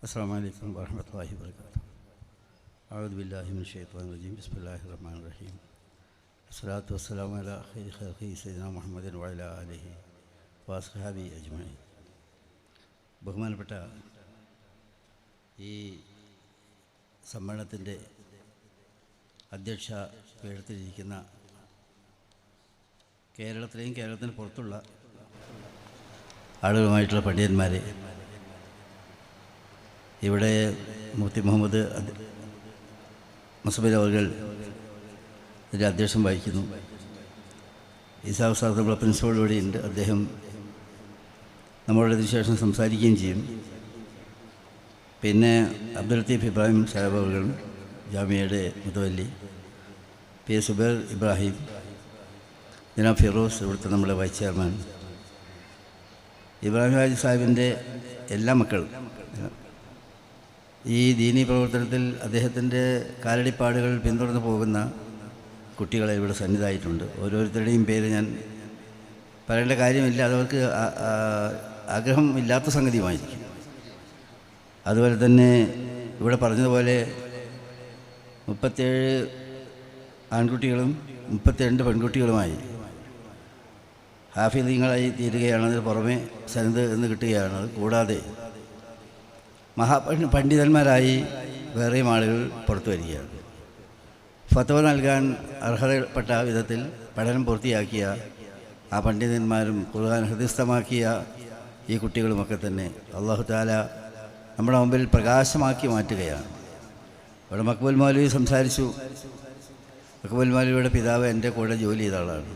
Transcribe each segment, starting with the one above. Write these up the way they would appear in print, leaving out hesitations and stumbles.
अस्सलामु अलैकुम वरहमतुल्लाहि वबरकातुहू। अऊज़ु बिल्लाहि मिनश शैतानिर रजीम। बिस्मिल्लाहिर रहमानिर रहीम। अस्सलातु वस्सलामु अला खैरि ख़ल्क़ि सയ്യിദിനാ മുഹമ്മദിൻ വഅലാ ആലിഹി വഅസ്ഹാബിഹി അജ്മഈൻ. ബഹുമാനപ്പെട്ട ഈ സമ്മേളനത്തിൻ്റെ അധ്യക്ഷ പീഠത്തിലിരിക്കുന്ന കേരളത്തിലെയും കേരളത്തിന് പുറത്തുള്ള ആളുകളുമായിട്ടുള്ള പണ്ഡിതന്മാരെ, ഇവിടെ മുഫ്തി മുഹമ്മദ് മുസബിൽ അവർ ഇതിൻ്റെ അധ്യക്ഷം വഹിക്കുന്നു. ഈസാ ഉസ്താദ് നമ്മുടെ പ്രിൻസിപ്പൾ ഇവിടെ ഉണ്ട്. അദ്ദേഹം നമ്മളോട് ഇതിന് ശേഷം സംസാരിക്കുകയും ചെയ്യും. പിന്നെ അബ്ദുൽ ലത്തീഫ് ഇബ്രാഹിം സാഹിബ് അവർ, ജാമിയയുടെ മുതവല്ലി, പി എ സുബൈർ ഇബ്രാഹിം, ജനാബ് ഫിറോസ് ഇവിടുത്തെ നമ്മുടെ വൈസ് ചെയർമാൻ, ഇബ്രാഹിം ഹാജി സാഹിബിൻ്റെ എല്ലാ മക്കളും ഈ ദീനീ പ്രവർത്തനത്തിൽ അദ്ദേഹത്തിൻ്റെ കാലടിപ്പാടുകൾ പിന്തുടർന്ന് പോകുന്ന കുട്ടികളെ ഇവിടെ സന്നിധായിട്ടുണ്ട്. ഓരോരുത്തരുടെയും പേര് ഞാൻ പറയേണ്ട കാര്യമില്ല, അതവർക്ക് ആഗ്രഹം ഇല്ലാത്ത സംഗതിയുമായിരിക്കും. അതുപോലെ തന്നെ ഇവിടെ പറഞ്ഞതുപോലെ 37 ആൺകുട്ടികളും 32 പെൺകുട്ടികളുമായി ഹാഫിദീങ്ങളായി തീരുകയാണ്. അതിന് പുറമെ സനദ് എന്ന് കിട്ടുകയാണ്. കൂടാതെ പണ്ഡിതന്മാരായി വേറെയും ആളുകൾ പുറത്തു വരികയാണ്. ഫത്വ നൽകാൻ അർഹതപ്പെട്ട വിധത്തിൽ പഠനം പൂർത്തിയാക്കിയ ആ പണ്ഡിതന്മാരും ഖുർആൻ ഹൃദയസ്ഥമാക്കിയ ഈ കുട്ടികളുമൊക്കെ തന്നെ അല്ലാഹു തആല നമ്മുടെ മുമ്പിൽ പ്രകാശമാക്കി മാറ്റുകയാണ്. ഇവിടെ മക്ബൂൽ മൗലവി സംസാരിച്ചു. മക്ബൂൽ മൗലവിയുടെ പിതാവ് എൻ്റെ കൂടെ ജോലി ചെയ്ത ആളാണ്.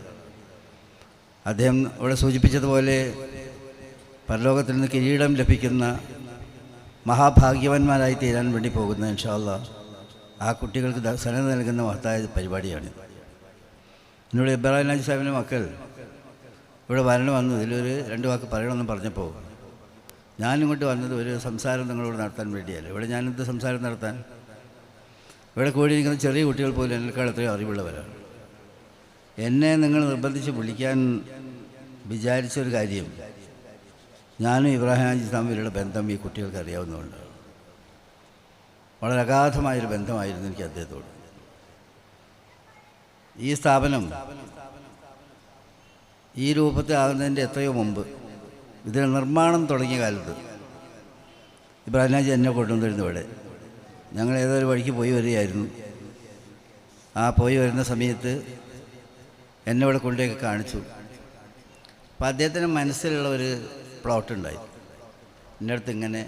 അദ്ദേഹം ഇവിടെ സൂചിപ്പിച്ചതുപോലെ പരലോകത്തിൽ നിന്ന് കിരീടം ലഭിക്കുന്ന മഹാഭാഗ്യവാന്മാരായി തീരാൻ വേണ്ടി പോകുന്ന ഇൻഷാ അല്ലാഹ് ആ കുട്ടികൾക്ക് സനദ് നൽകുന്ന മഹത്തായ പരിപാടിയാണിത്. എന്നോട് ഇബ്രാഹിം ഹാജി സാഹിബിൻ്റെ മക്കൾ ഇവിടെ വരണമെന്ന് ഇതിലൊരു 2 വാക്ക് പറയണമെന്ന് പറഞ്ഞപ്പോൾ ഞാനിങ്ങോട്ട് വന്നത് ഒരു സംസാരം നിങ്ങളോട് നടത്താൻ വേണ്ടിയല്ല. ഇവിടെ ഞാനെന്ത് സംസാരം നടത്താൻ? ഇവിടെ കൂടിയിരിക്കുന്ന ചെറിയ കുട്ടികൾ പോലും എന്നെക്കാൾ എത്രയോ അറിവുള്ളവരാണ്. എന്നെ നിങ്ങൾ നിർബന്ധിച്ച് വിളിക്കാൻ വിചാരിച്ചൊരു കാര്യം, ഞാനും ഇബ്രാഹിം ഹാജി തമ്മിലുള്ള ബന്ധം ഈ കുട്ടികൾക്ക് അറിയാവുന്നതുകൊണ്ടാണ്. വളരെ അഗാധമായൊരു ബന്ധമായിരുന്നു എനിക്ക് അദ്ദേഹത്തോട്. ഈ സ്ഥാപനം ഈ രൂപത്തിലാകുന്നതിൻ്റെ എത്രയോ മുമ്പ്, ഇതിന് നിർമ്മാണം തുടങ്ങിയ കാലത്ത് ഇബ്രാഹിം ഹാജി എന്നെ കൊണ്ടുവന്നിരുന്നു. ഇവിടെ ഞങ്ങൾ ഏതൊരു വഴിക്ക് പോയി വരികയായിരുന്നു. ആ പോയി വരുന്ന സമയത്ത് എന്നെ ഇവിടെ കൊണ്ടുപോയി കാണിച്ചു. അപ്പോൾ അദ്ദേഹത്തിൻ്റെ മനസ്സിലുള്ള ഒരു പ്ലോട്ട് ഉണ്ടായി. ഇന്നടുത്ത് ഇങ്ങനെ,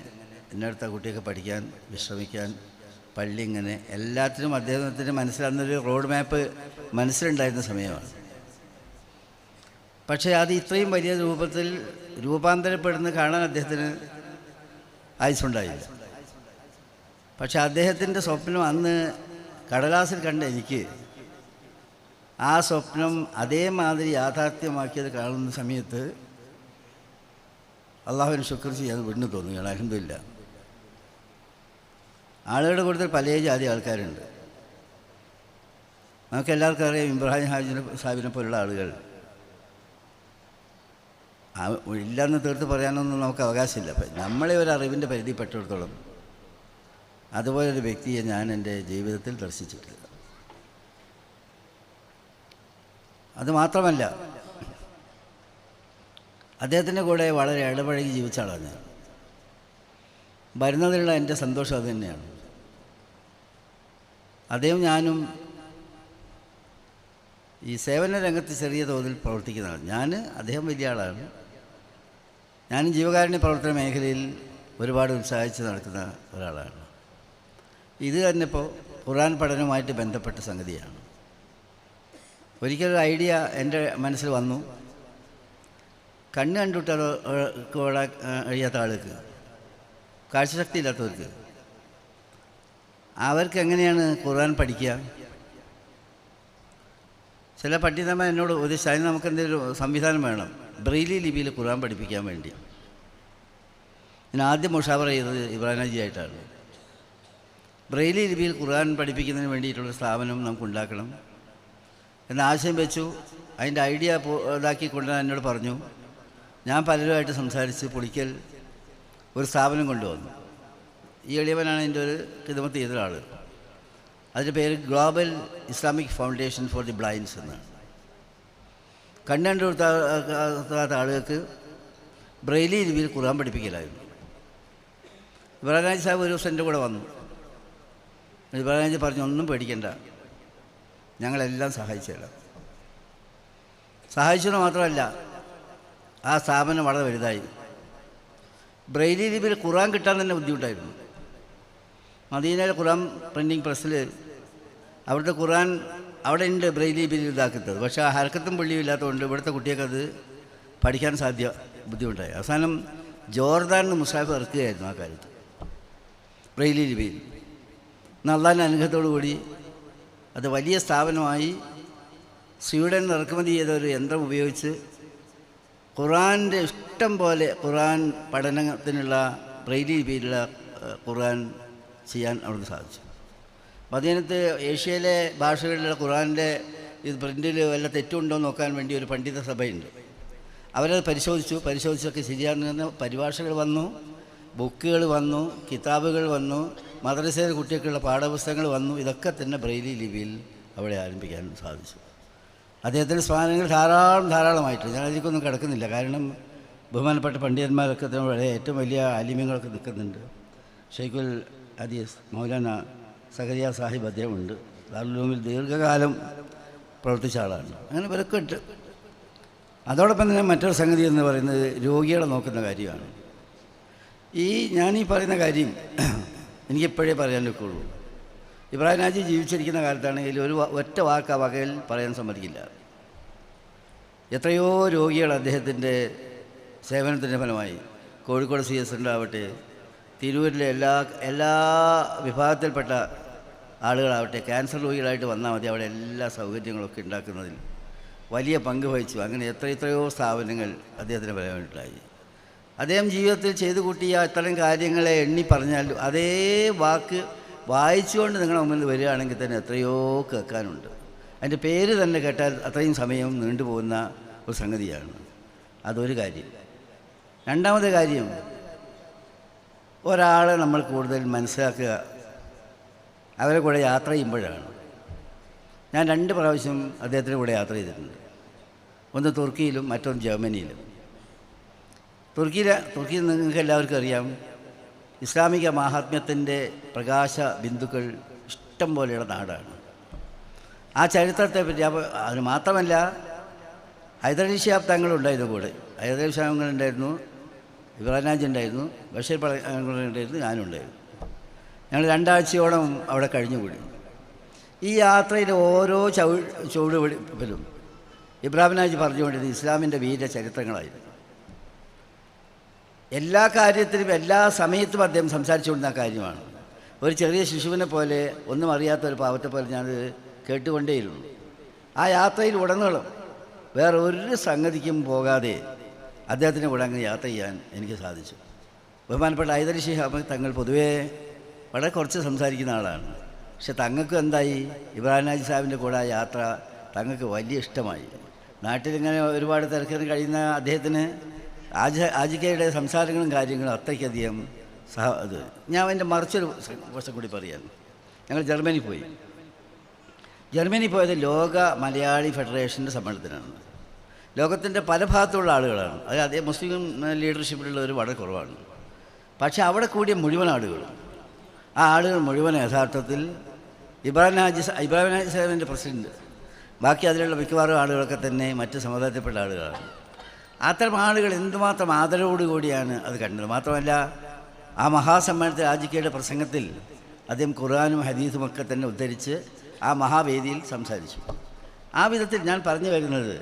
ഇന്നടുത്ത് ആ കുട്ടിയൊക്കെ പഠിക്കാൻ, വിശ്രമിക്കാൻ, പള്ളി, ഇങ്ങനെ എല്ലാത്തിനും അദ്ദേഹത്തിൻ്റെ മനസ്സിലന്നൊരു റോഡ് മാപ്പ് മനസ്സിലുണ്ടായിരുന്ന സമയമാണ്. പക്ഷേ അത് ഇത്രയും വലിയ രൂപത്തിൽ രൂപാന്തരപ്പെടുന്ന കാണാൻ അദ്ദേഹത്തിന് ആയുസ്സുണ്ടായില്ല. പക്ഷേ അദ്ദേഹത്തിൻ്റെ സ്വപ്നം അന്ന് കടലാസിൽ കണ്ട എനിക്ക് ആ സ്വപ്നം അതേമാതിരി യാഥാർത്ഥ്യമാക്കിയത് കാണുന്ന സമയത്ത് അള്ളാഹുവിന് ശുക്ർ ചെയ്യാൻ വീണ്ടും തോന്നുകയാണ്. അൽഹംദുലില്ലാ. ആളുകളുടെ കൂടുതൽ പല ജാതി ആൾക്കാരുണ്ട്. നമുക്കെല്ലാവർക്കും അറിയാം, ഇബ്രാഹിം ഹാജി സാഹിബിനെ പോലുള്ള ആളുകൾ ഇല്ലെന്ന് തീർത്ത് പറയാനൊന്നും നമുക്ക് അവകാശമില്ല. അപ്പം നമ്മളെ ഒരു അറിവിൻ്റെ പരിധിപ്പെട്ടിടത്തോളം അതുപോലൊരു വ്യക്തിയെ ഞാൻ എൻ്റെ ജീവിതത്തിൽ ദർശിച്ചിട്ടില്ല. അതുമാത്രമല്ല, അദ്ദേഹത്തിൻ്റെ കൂടെ വളരെ ഇടപഴകി ജീവിച്ച ആളാണ് ഞാൻ. വരുന്നതിലുള്ള എൻ്റെ സന്തോഷം അത് തന്നെയാണ്. അദ്ദേഹം ഞാനും ഈ സേവന രംഗത്ത് ചെറിയ തോതിൽ പ്രവർത്തിക്കുന്നതാണ്. അദ്ദേഹം വലിയ ആളാണ്. ഞാനും ജീവകാരുണ്യ പ്രവർത്തന മേഖലയിൽ ഒരുപാട് ഉത്സാഹിച്ച് നടക്കുന്ന ഒരാളാണ്. ഇത് തന്നെ ഇപ്പോൾ ഖുർആൻ പഠനവുമായിട്ട് ബന്ധപ്പെട്ട സംഗതിയാണ്. ഒരിക്കലൊരു ഐഡിയ എൻ്റെ മനസ്സിൽ വന്നു. കണ്ണ് കണ്ടുവിട്ടാൽ കഴിയാത്ത ആൾക്ക്, കാഴ്ചശക്തി ഇല്ലാത്തവർക്ക്, അവർക്ക് എങ്ങനെയാണ് ഖുർആൻ പഠിക്കുക? ചില പണ്ഡിതന്മാർ എന്നോട് ഉപദേശിച്ചു, അതിന് നമുക്ക് എന്തെങ്കിലും സംവിധാനം വേണം, ബ്രെയിലി ലിപിയിൽ ഖുർആൻ പഠിപ്പിക്കാൻ വേണ്ടി. ഞാൻ ആദ്യം മുഷാവറ ചെയ്തത് ഇബ്രാഹിം ഹാജി ആയിട്ടാണ്. ബ്രെയിലി ലിപിയിൽ ഖുർആൻ പഠിപ്പിക്കുന്നതിന് വേണ്ടിയിട്ടുള്ള സ്ഥാപനം നമുക്ക് ഉണ്ടാക്കണം എന്ന ആശയം വെച്ചു. അതിൻ്റെ ഐഡിയ ഇതാക്കി കൊണ്ടുവരാൻ എന്നോട് പറഞ്ഞു. ഞാൻ പലരുമായിട്ട് സംസാരിച്ച് പൊളിക്കൽ ഒരു സ്ഥാപനം കൊണ്ടുവന്നു. ഈ എളിയവനാണ് എൻ്റെ ഒരു ഖിദ്മത്ത് ചെയ്ത ആൾ. അതിൻ്റെ പേര് global Islamic foundation for the blinds എന്നാണ്. കണ്ണു കൊടുത്താത്ത ആളുകൾക്ക് ബ്രെയിലി ലിപിയിൽ ഖുർആൻ പഠിപ്പിക്കലായിരുന്നു. ഇബ്രാഹിം സാഹിബ് ഒരു ദിവസം എൻ്റെ കൂടെ വന്നു. ഇബ്രാഹിം പറഞ്ഞു, ഒന്നും പേടിക്കണ്ട, ഞങ്ങളെല്ലാം സഹായിച്ചുതരാം. സഹായിച്ചെന്ന് മാത്രമല്ല, ആ സ്ഥാപനം വളരെ വലുതായി. ബ്രെയിലി ലിപിയിൽ ഖുർആൻ കിട്ടാൻ തന്നെ ബുദ്ധിമുട്ടായിരുന്നു. മദീനയിലെ ഖുർആൻ പ്രിൻറ്റിങ് പ്രസ്സിൽ അവിടുത്തെ ഖുർആൻ അവിടെ ഉണ്ട് ബ്രെയിലി ലിപിയിൽ ഇതാക്കുന്നത്. പക്ഷേ ആ ഹരക്കത്തും പുള്ളിയും ഇല്ലാത്തതുകൊണ്ട് ഇവിടുത്തെ കുട്ടികൾക്കത് പഠിക്കാൻ ബുദ്ധിമുട്ടായി. അവസാനം ജോർദാനിൽ നിന്ന് മുസാഫ് ഇറക്കുകയായിരുന്നു ആ കാലത്ത് ബ്രെയിലി ലിപിയിൽ. അള്ളാഹിൻ്റെ അനുഗ്രഹത്തോടു കൂടി അത് വലിയ സ്ഥാപനമായി. സ്വീഡൻ ഇറക്കുമതി ചെയ്ത ഒരു യന്ത്രം ഉപയോഗിച്ച് ഖുർആൻ്റെ ഇഷ്ടം പോലെ ഖുർആൻ പഠനത്തിനുള്ള ബ്രെയിലി ലിപിയിലുള്ള ഖുർആൻ ചെയ്യാൻ അവിടുന്ന് സാധിച്ചു. മദീനത്ത് ഏഷ്യയിലെ ഭാഷകളിലുള്ള ഖുർആൻ്റെ ഇത് പ്രിൻറ്റിൽ വല്ല തെറ്റുണ്ടോ എന്ന് നോക്കാൻ വേണ്ടി ഒരു പണ്ഡിത സഭയുണ്ട്. അവരത് പരിശോധിച്ചൊക്കെ ശരിയാണെന്ന് പരിഭാഷകൾ വന്നു, ബുക്കുകൾ വന്നു, കിതാബുകൾ വന്നു, മദ്രസയിലെ കുട്ടികൾക്കുള്ള പാഠപുസ്തകങ്ങൾ വന്നു. ഇതൊക്കെ തന്നെ ബ്രെയിലി ലിപിയിൽ അവിടെ ആരംഭിക്കാൻ സാധിച്ചു. അദ്ദേഹത്തിൻ്റെ സ്മാരകങ്ങൾ ധാരാളമായിട്ട് ഞാൻ അതിലേക്കൊന്നും കിടക്കുന്നില്ല. കാരണം ബഹുമാനപ്പെട്ട പണ്ഡിതന്മാരൊക്കെ വളരെ ഏറ്റവും വലിയ ആലിമ്യങ്ങളൊക്കെ നിൽക്കുന്നുണ്ട്. ഷെയ്ഖുൽ ഹദീസ് മൗലാന സഖറിയ സാഹിബ് അദ്ദേഹമുണ്ട്. ദാറുൽ ഉലൂമിൽ ദീർഘകാലം പ്രവർത്തിച്ച ആളാണ്. അങ്ങനെ ഇവരൊക്കെ ഉണ്ട്. അതോടൊപ്പം തന്നെ മറ്റൊരു സംഗതി എന്ന് പറയുന്നത് രോഗികളെ നോക്കുന്ന കാര്യമാണ്. ഞാനീ പറയുന്ന കാര്യം എനിക്കെപ്പോഴേ പറയാൻ ഒക്കുള്ളൂ. ഇബ്രാഹിം ഹാജി ജീവിച്ചിരിക്കുന്ന കാലത്താണെങ്കിൽ ഒറ്റ വാക്ക് ആ വകയിൽ പറയാൻ സമ്മതിക്കില്ല. എത്രയോ രോഗികൾ അദ്ദേഹത്തിൻ്റെ സേവനത്തിൻ്റെ ഫലമായി കോഴിക്കോട് CS ഉണ്ടാവട്ടെ, തിരൂരിലെ എല്ലാ വിഭാഗത്തിൽപ്പെട്ട ആളുകളാവട്ടെ, ക്യാൻസർ രോഗികളായിട്ട് വന്നാൽ മതി, അവിടെ എല്ലാ സൗകര്യങ്ങളൊക്കെ ഉണ്ടാക്കുന്നതിൽ വലിയ പങ്ക് വഹിച്ചു. അങ്ങനെ എത്രയോ സ്ഥാപനങ്ങൾ അദ്ദേഹത്തിന് ഫലമായിട്ടുണ്ടായി. അദ്ദേഹം ജീവിതത്തിൽ ചെയ്തു കൂട്ടിയ അത്തരം കാര്യങ്ങളെ എണ്ണി പറഞ്ഞാൽ അതേ വാക്ക് വായിച്ചുകൊണ്ട് നിങ്ങളുടെ മുമ്പിൽ വരികയാണെങ്കിൽ തന്നെ എത്രയോ കേൾക്കാനുണ്ട്. അതിൻ്റെ പേര് തന്നെ കേട്ടാൽ അത്രയും സമയം നീണ്ടുപോകുന്ന ഒരു സംഗതിയാണ്. അതൊരു കാര്യം. രണ്ടാമത്തെ കാര്യം, ഒരാളെ നമ്മൾ കൂടുതൽ മനസ്സിലാക്കുക അവരെ കൂടെ യാത്ര ചെയ്യുമ്പോഴാണ്. ഞാൻ 2 പ്രാവശ്യം അദ്ദേഹത്തിൻ്റെ കൂടെ യാത്ര ചെയ്തിട്ടുണ്ട്. ഒന്ന് തുർക്കിയിലും മറ്റൊന്ന് ജർമ്മനിയിലും. തുർക്കിയിൽ നിങ്ങൾക്ക് എല്ലാവർക്കും അറിയാം, ഇസ്ലാമിക മാഹാത്മ്യത്തിൻ്റെ പ്രകാശ ബിന്ദുക്കൾ ഇഷ്ടം പോലെയുള്ള നാടാണ്. ആ ചരിത്രത്തെ പറ്റി അത് മാത്രമല്ല, ഹൈദരലി ശിഹാബ് തങ്ങളുണ്ടായിരുന്നു കൂടെ. ഹൈദരലി ശിഹാബുണ്ടായിരുന്നു, ഇബ്രാഹിം ഹാജി ഉണ്ടായിരുന്നു, ബഷീർ ഉണ്ടായിരുന്നു, ഞാനുണ്ടായിരുന്നു. ഞങ്ങൾ 2 ആഴ്ചയോളം അവിടെ കഴിഞ്ഞുകൂടി. ഈ യാത്രയിൽ ഓരോ ചുവടുവെപ്പിലും ഇബ്രാഹിം ഹാജി പറഞ്ഞുകൊണ്ടിരുന്നത് ഇസ്ലാമിൻ്റെ വീര ചരിത്രങ്ങളായിരുന്നു. എല്ലാ കാര്യത്തിലും എല്ലാ സമയത്തും അദ്ദേഹം സംസാരിച്ചുകൊണ്ടിരുന്ന കാര്യമാണ്. ഒരു ചെറിയ ശിശുവിനെ പോലെ, ഒന്നും അറിയാത്ത ഒരു പാവത്തെ പോലെ ഞാനത് കേട്ടുകൊണ്ടേയിരുന്നു. ആ യാത്രയിൽ ഉടനീളം വേറെ ഒരു സംഗതിക്കും പോകാതെ അദ്ദേഹത്തിൻ്റെ കൂടെ അങ്ങ് യാത്ര ചെയ്യാൻ എനിക്ക് സാധിച്ചു. ബഹുമാനപ്പെട്ട ഹൈദരലി ശിഹാബ് തങ്ങൾ പൊതുവേ വളരെ കുറച്ച് സംസാരിക്കുന്ന ആളാണ്. പക്ഷെ തങ്ങൾക്ക് എന്തായി, ഇബ്രാഹിം ഹാജി സാഹിബിൻ്റെ കൂടെ ആ യാത്ര തങ്ങൾക്ക് വലിയ ഇഷ്ടമായി. നാട്ടിലിങ്ങനെ ഒരുപാട് തിരക്കിന് കഴിയുന്ന അദ്ദേഹത്തിന് ആജിക്കയുടെ സംസാരങ്ങളും കാര്യങ്ങളും അത്രയ്ക്കധികം ഞാൻ അതിൻ്റെ മറിച്ചൊരു വശം കൂടി പറയാൻ, ഞങ്ങൾ ജർമ്മനി പോയത് ലോക മലയാളി ഫെഡറേഷൻ്റെ സമ്മേളനത്തിനാണ്. ലോകത്തിൻ്റെ പല ഭാഗത്തുള്ള ആളുകളാണ്. അത് അതേ മുസ്ലിം ലീഡർഷിപ്പിലുള്ളവർ വളരെ കുറവാണ്. പക്ഷേ അവിടെ കൂടിയ മുഴുവൻ ആളുകളും, ആ ആളുകൾ മുഴുവൻ യഥാർത്ഥത്തിൽ ഇബ്രാഹിം ഹാജി സാഹിബിൻ്റെ പ്രസിഡൻറ്റ്, ബാക്കി അതിലുള്ള മിക്കവാറും ആളുകളൊക്കെ തന്നെ മറ്റ് സമുദായത്തിൽപ്പെട്ട ആളുകളാണ്. അത്തരം ആളുകൾ എന്തുമാത്രം ആദരവോടുകൂടിയാണ് അത് കണ്ടത്. മാത്രമല്ല, ആ മഹാസമ്മേളനത്തിൽ ആജിക്കയുടെ പ്രസംഗത്തിൽ അദ്ദേഹം ഖുർആനും ഹദീസുമൊക്കെ തന്നെ ഉദ്ധരിച്ച് ആ മഹാവേദിയിൽ സംസാരിച്ചു. ആ വിധത്തിൽ ഞാൻ പറഞ്ഞു വരുന്നത്,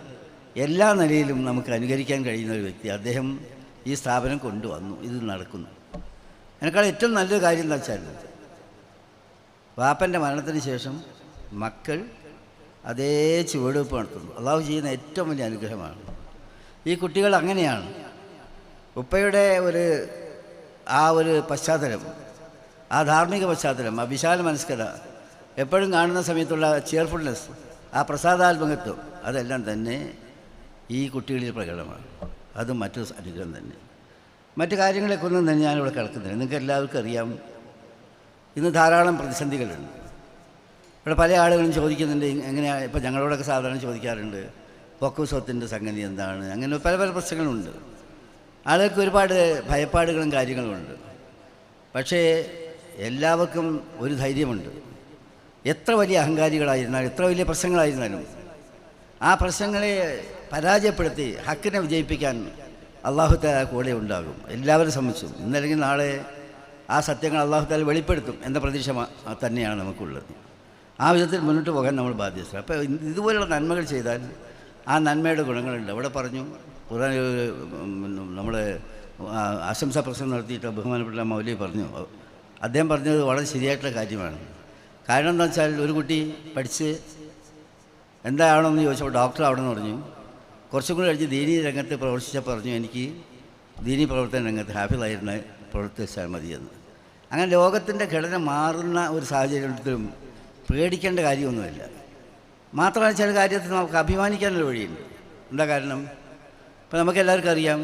എല്ലാ നിലയിലും നമുക്ക് അനുകരിക്കാൻ കഴിയുന്ന ഒരു വ്യക്തി അദ്ദേഹം ഈ സ്ഥാപനം കൊണ്ടുവന്നു. ഇത് നടക്കുന്നു. അതിനേക്കാൾ ഏറ്റവും നല്ലൊരു കാര്യം എന്താ വെച്ചാൽ, വാപ്പൻ്റെ മരണത്തിന് ശേഷം മക്കൾ അതേ ചുവടുവെപ്പ് നടത്തുന്നു. അള്ളാഹു ചെയ്യുന്ന ഏറ്റവും വലിയ അനുഗ്രഹമാണ്. ഈ കുട്ടികൾ അങ്ങനെയാണ്. ഉപ്പയുടെ ഒരു പശ്ചാത്തലം, ആ ധാർമ്മിക പശ്ചാത്തലം, ആ വിശാല മനസ്കത, എപ്പോഴും കാണുന്ന സമയത്തുള്ള ചിയർഫുൾനെസ്, ആ പ്രസാദാത്മകത്വം, അതെല്ലാം തന്നെ ഈ കുട്ടികളിൽ പ്രകടമാണ്. അതും മറ്റൊരു അനുഗ്രഹം തന്നെ. മറ്റു കാര്യങ്ങളെക്കൊന്നും തന്നെ ഞാനിവിടെ കിടക്കുന്നില്ല. നിങ്ങൾക്ക് എല്ലാവർക്കും അറിയാം, ഇന്ന് ധാരാളം പ്രതിസന്ധികളുണ്ട്. ഇവിടെ പല ആളുകളും ചോദിക്കുന്നുണ്ട്, എങ്ങനെയാണ് ഇപ്പോൾ ഞങ്ങളോടൊക്കെ സാധാരണ ചോദിക്കാറുണ്ട്, വഖഫ് സ്വത്തിൻ്റെ സംഗതി എന്താണ്, അങ്ങനെ പല പല പ്രശ്നങ്ങളുണ്ട്. ആളുകൾക്ക് ഒരുപാട് ഭയപ്പാടുകളും കാര്യങ്ങളുമുണ്ട്. പക്ഷേ എല്ലാവർക്കും ഒരു ധൈര്യമുണ്ട്. എത്ര വലിയ അഹങ്കാരികളായിരുന്നാലും എത്ര വലിയ പ്രശ്നങ്ങളായിരുന്നാലും ആ പ്രശ്നങ്ങളെ പരാജയപ്പെടുത്തി ഹക്കിനെ വിജയിപ്പിക്കാൻ അല്ലാഹു തആല കൂടെ ഉണ്ടാകും, എല്ലാവരും സംബന്ധിച്ചും. ഇന്നല്ലെങ്കിൽ നാളെ ആ സത്യങ്ങൾ അല്ലാഹു തആല വെളിപ്പെടുത്തും എന്ന പ്രതീക്ഷ തന്നെയാണ് നമുക്കുള്ളത്. ആ വിധത്തിൽ മുന്നോട്ട് പോകാൻ നമ്മൾ ബാധ്യസ്ഥരാണ്. അപ്പോൾ ഇതുപോലുള്ള നന്മകൾ ചെയ്താൽ ആ നന്മയുടെ ഗുണങ്ങളുണ്ട്. അവിടെ പറഞ്ഞു, ഖുർആൻ നമ്മുടെ ആശംസാ പ്രസംഗം നടത്തിയിട്ട് ബഹുമാനപ്പെട്ട മൗലവി പറഞ്ഞു, അദ്ദേഹം പറഞ്ഞത് വളരെ ശരിയായിട്ടുള്ള കാര്യമാണ്. കാരണം എന്താ വെച്ചാൽ, ഒരു കുട്ടി പഠിച്ച് എന്താണെന്ന് ചോദിച്ചപ്പോൾ ഡോക്ടർ ആവണമെന്ന് പറഞ്ഞു. കുറച്ചും കൂടി കഴിഞ്ഞ് ദീനീ രംഗത്ത് പ്രവർത്തിച്ചപ്പോൾ പറഞ്ഞു, എനിക്ക് ദീനീ പ്രവർത്തന രംഗത്ത് ഹാഫിളായിരുന്ന പ്രവർത്തിച്ചാൽ മതിയെന്ന്. അങ്ങനെ ലോകത്തിൻ്റെ ഘടന മാറുന്ന ഒരു സാഹചര്യത്തിലും പേടിക്കേണ്ട കാര്യമൊന്നുമില്ല. മാത്രമല്ല, ചില കാര്യത്തിൽ നമുക്ക് അഭിമാനിക്കാനുള്ള വഴിയുണ്ട്. എന്താ കാരണം? ഇപ്പോൾ നമുക്കെല്ലാവർക്കും അറിയാം,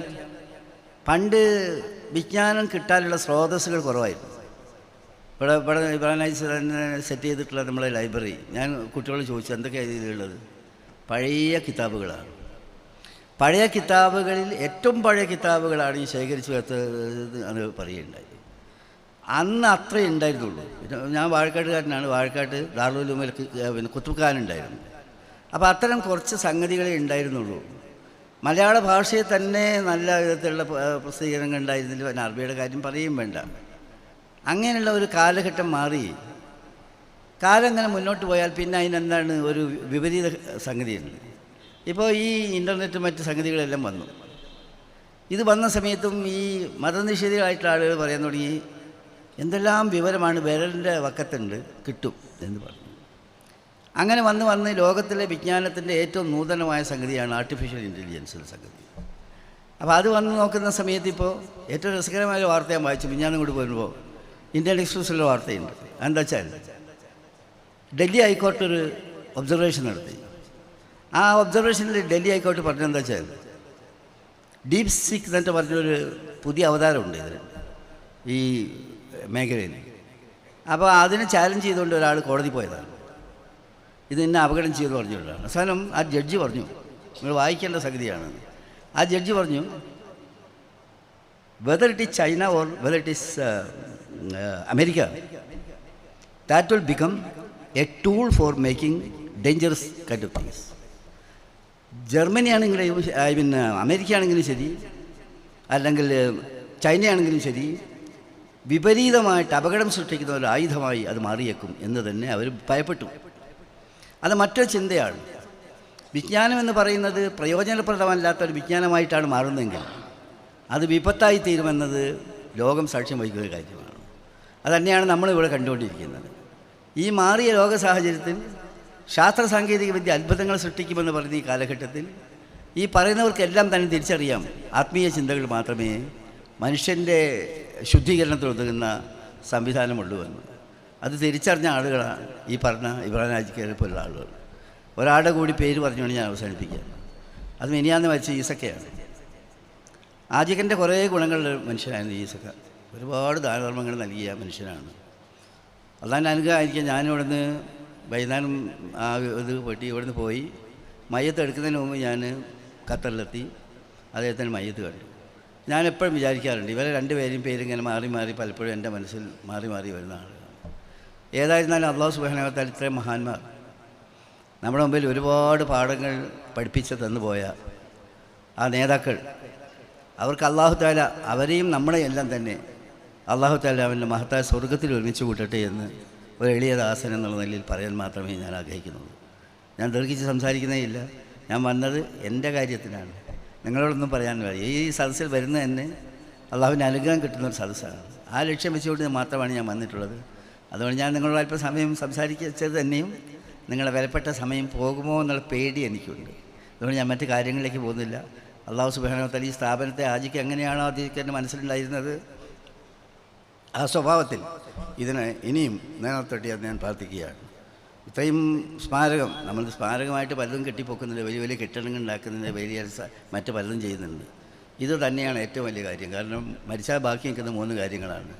പണ്ട് വിജ്ഞാനം കിട്ടാനുള്ള സ്രോതസ്സുകൾ കുറവായിരുന്നു. ഇവിടെ ഇബ്രാഹിം സെറ്റ് ചെയ്തിട്ടുള്ള നമ്മളെ ലൈബ്രറി, ഞാൻ കുട്ടികളോട് ചോദിച്ചു എന്തൊക്കെയാണ് ഇതിലുള്ളത്. പഴയ കിതാബുകളാണ്. പഴയ കിതാബുകളിൽ ഏറ്റവും പഴയ കിതാബുകളാണ് ഈ ശേഖരിച്ച് വെച്ചത് എന്ന് പറയുകയുണ്ടായി. അന്ന് അത്രയേ ഉണ്ടായിരുന്നുള്ളൂ. ഞാൻ വാഴക്കാട്ടുകാരനാണ്. വാഴക്കാട്ട് ദാറുൽ ഉലൂമിൽ പിന്നെ കുത്തുബ്ഖാനുണ്ടായിരുന്നു. അപ്പോൾ അത്തരം കുറച്ച് സംഗതികളെ ഉണ്ടായിരുന്നുള്ളൂ. മലയാള ഭാഷയിൽ തന്നെ നല്ല വിധത്തിലുള്ള പ്രസിദ്ധീകരണങ്ങൾ ഉണ്ടായിരുന്നില്ല. പിന്നെ അറബിയുടെ കാര്യം പറയുകയും വേണ്ട. അങ്ങനെയുള്ള ഒരു കാലഘട്ടം മാറി. കാലം ഇങ്ങനെ മുന്നോട്ട് പോയാൽ പിന്നെ അതിനെന്താണ് ഒരു വിപരീത സംഗതിയുണ്ട്. ഇപ്പോൾ ഈ ഇൻ്റർനെറ്റ് മറ്റ് സംഗതികളെല്ലാം വന്നു. ഇത് വന്ന സമയത്തും ഈ മതനിഷേധികളായിട്ടുള്ള ആളുകൾ പറയാൻ തുടങ്ങി, എന്തെല്ലാം വിവരമാണ് വിരലിൻ്റെ വക്കത്തുണ്ട്, കിട്ടും എന്ന് പറഞ്ഞു. അങ്ങനെ വന്ന് ലോകത്തിലെ വിജ്ഞാനത്തിൻ്റെ ഏറ്റവും നൂതനമായ സംഗതിയാണ് ആർട്ടിഫിഷ്യൽ ഇൻ്റലിജൻസ് എന്ന സംഗതി. അപ്പോൾ അത് വന്ന് നോക്കുന്ന സമയത്ത് ഇപ്പോൾ ഏറ്റവും രസകരമായ വാർത്ത ഞാൻ വായിച്ചു. വിജ്ഞാനം കൂടി വരുമ്പോൾ ഇന്ത്യൻ എക്സ്പ്രസ്സിലുള്ള വാർത്തയുണ്ട്. എന്താ വെച്ചാൽ, ഡൽഹി ഹൈക്കോർട്ട് ഒരു ഒബ്സർവേഷൻ നടത്തി. ആ ഒബ്സർവേഷനിൽ ഡൽഹി ഹൈക്കോർട്ട് പറഞ്ഞതെന്താ വെച്ചാൽ, ഡീപ് സീക്ക് എന്നിട്ട് പറഞ്ഞൊരു പുതിയ അവതാരമുണ്ട് ഇതിൽ, ഈ മേഖലയിൽ. അപ്പോൾ അതിനെ ചാലഞ്ച് ചെയ്തുകൊണ്ട് ഒരാൾ കോടതി പോയതാണ്. ഇത് എന്നെ അപകടം ചെയ്തു പറഞ്ഞുകൊണ്ടാണ്. അവസാനം ആ ജഡ്ജി പറഞ്ഞു, നിങ്ങൾ വായിക്കേണ്ട സംഗതിയാണ്. ആ ജഡ്ജി പറഞ്ഞു, whether it is China or whether it is America, that will become A tool for making dangerous kind of things. Germany ആണെങ്കിലും പിന്നെ അമേരിക്ക ആണെങ്കിലും ശരി, അല്ലെങ്കിൽ ചൈനയാണെങ്കിലും ശരി, വിപരീതമായിട്ട് അപകടം സൃഷ്ടിക്കുന്ന ഒരു ആയുധമായി അത് മാറിയേക്കും എന്ന് തന്നെ അവർ ഭയപ്പെട്ടു. അത് മറ്റൊരു ചിന്തയാണ്. വിജ്ഞാനം എന്ന് പറയുന്നത് പ്രയോജനപ്രദമല്ലാത്തൊരു വിജ്ഞാനമായിട്ടാണ് മാറുന്നതെങ്കിൽ അത് വിപത്തായി തീരുമെന്നത് ലോകം സാക്ഷ്യം വഹിക്കുന്ന കാര്യമാണ്. അതുതന്നെയാണ് നമ്മളിവിടെ കണ്ടുകൊണ്ടിരിക്കുന്നത്. ഈ മാറിയ ലോക സാഹചര്യത്തിൽ ശാസ്ത്ര സാങ്കേതിക വിദ്യ അത്ഭുതങ്ങൾ സൃഷ്ടിക്കുമെന്ന് പറയുന്ന ഈ കാലഘട്ടത്തിൽ ഈ പറയുന്നവർക്കെല്ലാം തന്നെ തിരിച്ചറിയാം, ആത്മീയ ചിന്തകൾ മാത്രമേ മനുഷ്യൻ്റെ ശുദ്ധീകരണത്തിൽ ഒതുങ്ങുന്ന സംവിധാനമുള്ളൂ എന്ന്. അത് തിരിച്ചറിഞ്ഞ ആളുകളാണ് ഈ പറഞ്ഞ ഇബ്രാഹിം ഹാജിക്കാരെ പോലുള്ള ആളുകൾ. ഒരാളുടെ കൂടി പേര് പറഞ്ഞുകൊണ്ട് ഞാൻ അവസാനിപ്പിക്കുക. അത് മിനിയാന്ന് വെച്ച ഈസക്കയാണ്. ആജിക്കൻ്റെ കുറേ ഗുണങ്ങളുള്ള മനുഷ്യനായിരുന്നു ഈസക്ക. ഒരുപാട് ദാനധർമ്മങ്ങൾ നൽകിയ മനുഷ്യനാണ്. അള്ളാൻ്റെ അനുഗ്രഹമായിരിക്കും. ഞാനിവിടുന്ന് വൈകുന്നേരം ആ ഇത് പെട്ടി ഇവിടുന്ന് പോയി മയ്യത്ത് എടുക്കുന്നതിന് മുമ്പ് ഞാൻ ഖത്തറിലെത്തി. അദ്ദേഹത്തിന് മയ്യത്ത് കണ്ടു. ഞാനെപ്പോഴും വിചാരിക്കാറുണ്ട്, ഇവരെ രണ്ടുപേരും പേരിങ്ങനെ മാറി മാറി പലപ്പോഴും എൻ്റെ മനസ്സിൽ മാറി മാറി വരുന്ന ആളുകളാണ്. ഏതായിരുന്നാലും അല്ലാഹു സുബ്ഹാനഹു വ തആല ഇത്രയും മഹാന്മാർ നമ്മുടെ മുമ്പിൽ ഒരുപാട് പാഠങ്ങൾ പഠിപ്പിച്ച് തന്നുപോയ ആ നേതാക്കൾ, അവർക്ക് അല്ലാഹു തആല അവരെയും നമ്മളെ എല്ലാം തന്നെ അല്ലാഹു തആല അവൻ്റെ മഹത്തായ സ്വർഗ്ഗത്തിൽ ഒരുമിച്ച് കൂട്ടട്ടെ എന്ന് ഒരു എളിയ ദാസൻ എന്നുള്ള നിലയിൽ പറയാൻ മാത്രമേ ഞാൻ ആഗ്രഹിക്കുന്നുള്ളൂ. ഞാൻ ദീർഘിച്ച് സംസാരിക്കുന്നേ ഇല്ല. ഞാൻ വന്നത് എൻ്റെ കാര്യത്തിനാണ്, നിങ്ങളോടൊന്നും പറയാൻ കഴിയും. ഈ സദസ്സിൽ വരുന്ന തന്നെ അള്ളാഹുവിൻ്റെ അനുഗ്രഹം കിട്ടുന്ന ഒരു സദസ്സാണ്. ആ ലക്ഷ്യം വെച്ചുകൊണ്ട് മാത്രമാണ് ഞാൻ വന്നിട്ടുള്ളത്. അതുകൊണ്ട് ഞാൻ നിങ്ങളോട് അല്പം സമയം സംസാരിച്ചത് തന്നെയും നിങ്ങളുടെ വിലപ്പെട്ട സമയം പോകുമോ എന്നുള്ള പേടി എനിക്കുണ്ട്. അതുകൊണ്ട് ഞാൻ മറ്റു കാര്യങ്ങളിലേക്ക് പോകുന്നില്ല. അല്ലാഹു സുബ്ഹാനഹു വ തആല ഈ സ്ഥാപനത്തെ ആജിക്ക് എങ്ങനെയാണോ അദ്ദേഹത്തിൻ്റെ മനസ്സിലുണ്ടായിരുന്നത് ആ സ്വഭാവത്തിൽ ഇതിനെ ഇനിയും നിലനിർത്തട്ടെ എന്ന് ഞാൻ പ്രാർത്ഥിക്കുകയാണ്. ഇത്രയും സ്മാരകം, നമ്മൾ സ്മാരകമായിട്ട് പലതും കെട്ടിപ്പൊക്കുന്നുണ്ട്, വലിയ വലിയ കെട്ടിടങ്ങൾ ഉണ്ടാക്കുന്നുണ്ട്, വലിയ മറ്റ് പലതും ചെയ്യുന്നുണ്ട്. ഇത് തന്നെയാണ് ഏറ്റവും വലിയ കാര്യം. കാരണം മരിച്ചാൽ ബാക്കി നിൽക്കുന്ന 3 കാര്യങ്ങളാണ്.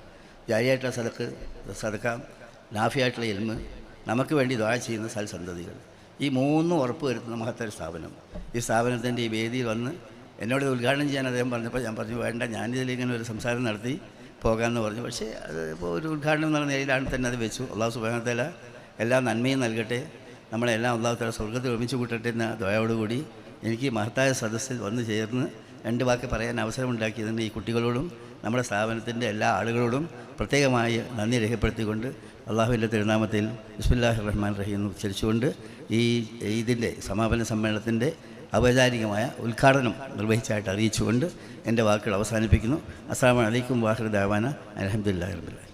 ജാരിയായിട്ടുള്ള സദക്ക, നാഫിയായിട്ടുള്ള ഇൽമ്, നമുക്ക് വേണ്ടി ദുആ ചെയ്യുന്ന സൽസന്തതികൾ, ഈ മൂന്നും ഉറപ്പ് വരുത്തുന്ന മഹത്തൊരു സ്ഥാപനം. ഈ സ്ഥാപനത്തിൻ്റെ ഈ വേദിയിൽ വന്ന് എന്നോട് ഉദ്ഘാടനം ചെയ്യാൻ അദ്ദേഹം പറഞ്ഞപ്പോൾ ഞാൻ പറഞ്ഞു വേണ്ട, ഞാനിതിലിങ്ങനെ ഒരു സംസാരം നടത്തി പോകാമെന്ന് പറഞ്ഞു. പക്ഷേ അത് ഇപ്പോൾ ഒരു ഉദ്ഘാടനം എന്നുള്ള നിലയിലാണ് തന്നെ അത് വെച്ചു. അള്ളാഹു സുബ്ഹാനഹു വ തആല എല്ലാ നന്മയും നൽകട്ടെ, നമ്മളെല്ലാം അള്ളാഹു തആല സ്വർഗ്ഗത്തിൽ ഒരുമിച്ച് കൂട്ടട്ടെ എന്ന ദുആയോടുകൂടി എനിക്ക് മഹത്തായ സദസ്സിൽ വന്ന് ചേർന്ന് രണ്ട് വാക്ക് പറയാൻ അവസരമുണ്ടാക്കിയതിന് ഈ കുട്ടികളോടും നമ്മുടെ സ്ഥാപനത്തിൻ്റെ എല്ലാ ആളുകളോടും പ്രത്യേകമായി നന്ദി രേഖപ്പെടുത്തിക്കൊണ്ട് അള്ളാഹുവിൻ്റെ തിരുനാമത്തിൽ ബിസ്മില്ലാഹിർ റഹ്മാനിർ റഹീം എന്ന് ഉച്ചരിച്ചുകൊണ്ട് ഇതിൻ്റെ സമാപന സമ്മേളനത്തിൻ്റെ ഔപചാരികമായ ഉദ്ഘാടനം നിർവഹിച്ചായിട്ട് അറിയിച്ചുകൊണ്ട് എൻ്റെ വാക്കുകൾ അവസാനിപ്പിക്കുന്നു. അസ്സലാമു അലൈക്കും വാഹിർ ദഅവാന അൽഹംദുലില്ലാഹി റബ്ബിൽ ആലമീൻ.